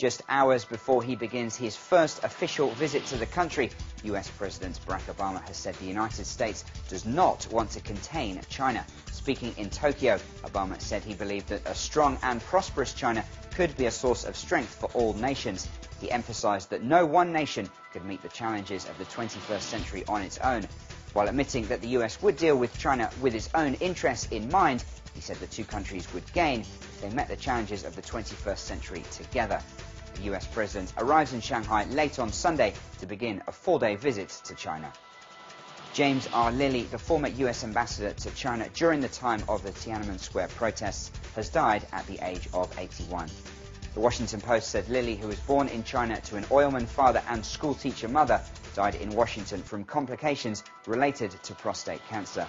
Just hours before he begins his first official visit to the country, US President Barack Obama has said the United States does not want to contain China. Speaking in Tokyo, Obama said he believed that a strong and prosperous China could be a source of strength for all nations. He emphasized that no one nation could meet the challenges of the 21st century on its own. While admitting that the US would deal with China with its own interests in mind, he said the two countries would gain if they met the challenges of the 21st century together. The US President arrives in Shanghai late on Sunday to begin a 4-day visit to China. James R. Lilly, the former US ambassador to China during the time of the Tiananmen Square protests, has died at the age of 81. The Washington Post said Lilly, who was born in China to an oilman father and schoolteacher mother, died in Washington from complications related to prostate cancer.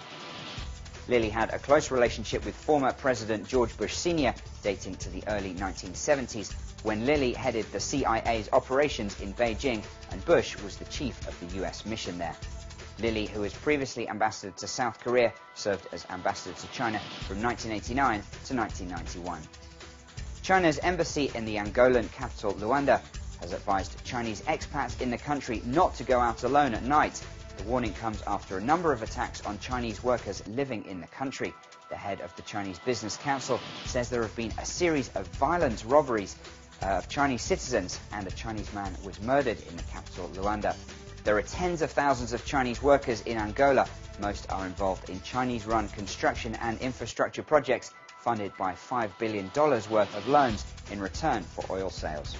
Lilly had a close relationship with former President George Bush Sr., dating to the early 1970s, when Lilly headed the CIA's operations in Beijing and Bush was the chief of the US mission there. Lilly, who was previously ambassador to South Korea, served as ambassador to China from 1989 to 1991. China's embassy in the Angolan capital, Luanda, has advised Chinese expats in the country not to go out alone at night. The warning comes after a number of attacks on Chinese workers living in the country. The head of the Chinese Business Council says there have been a series of violent robberies of Chinese citizens, and a Chinese man was murdered in the capital, Luanda. There are tens of thousands of Chinese workers in Angola. Most are involved in Chinese-run construction and infrastructure projects funded by $5 billion worth of loans in return for oil sales.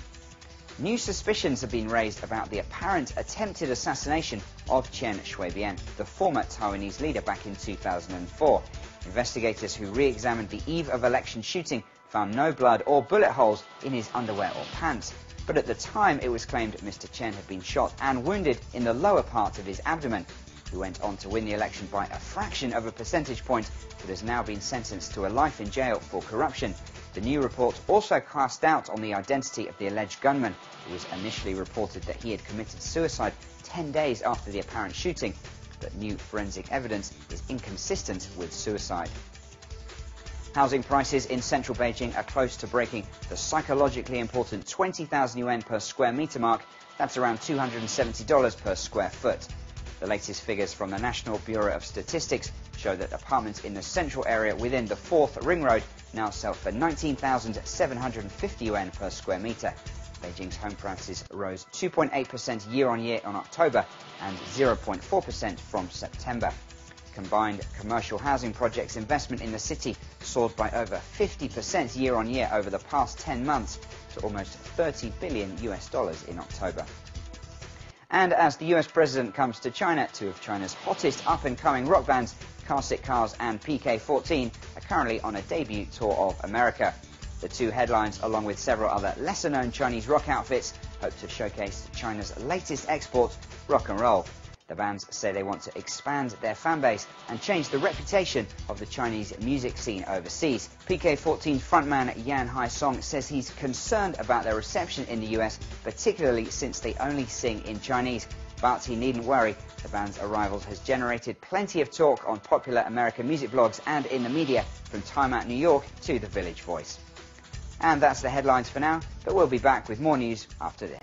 New suspicions have been raised about the apparent attempted assassination of Chen Shui-bian, the former Taiwanese leader, back in 2004. Investigators who re-examined the eve of election shooting found no blood or bullet holes in his underwear or pants. But at the time, it was claimed Mr. Chen had been shot and wounded in the lower part of his abdomen. He went on to win the election by a fraction of a percentage point, but has now been sentenced to a life in jail for corruption. The new report also cast doubt on the identity of the alleged gunman. It was initially reported that he had committed suicide 10 days after the apparent shooting, but new forensic evidence is inconsistent with suicide. Housing prices in central Beijing are close to breaking the psychologically important 20,000 yuan per square metre mark. That's around $270 per square foot. The latest figures from the National Bureau of Statistics show that apartments in the central area within the 4th Ring Road now sell for 19,750 yuan per square metre. Beijing's home prices rose 2.8% year-on-year in October and 0.4% from September. Combined commercial housing projects investment in the city soared by over 50% year-on-year over the past 10 months to almost $30 billion in October. And as the US President comes to China, two of China's hottest up-and-coming rock bands, Car Sick Cars and PK-14, are currently on a debut tour of America. The two headlines, along with several other lesser-known Chinese rock outfits, hope to showcase China's latest export, rock and roll. The bands say they want to expand their fanbase and change the reputation of the Chinese music scene overseas. PK-14 frontman Yan Haisong says he's concerned about their reception in the US, particularly since they only sing in Chinese. But he needn't worry, the band's arrival has generated plenty of talk on popular American music blogs and in the media, from Time Out New York to The Village Voice. And that's the headlines for now, but we'll be back with more news after this.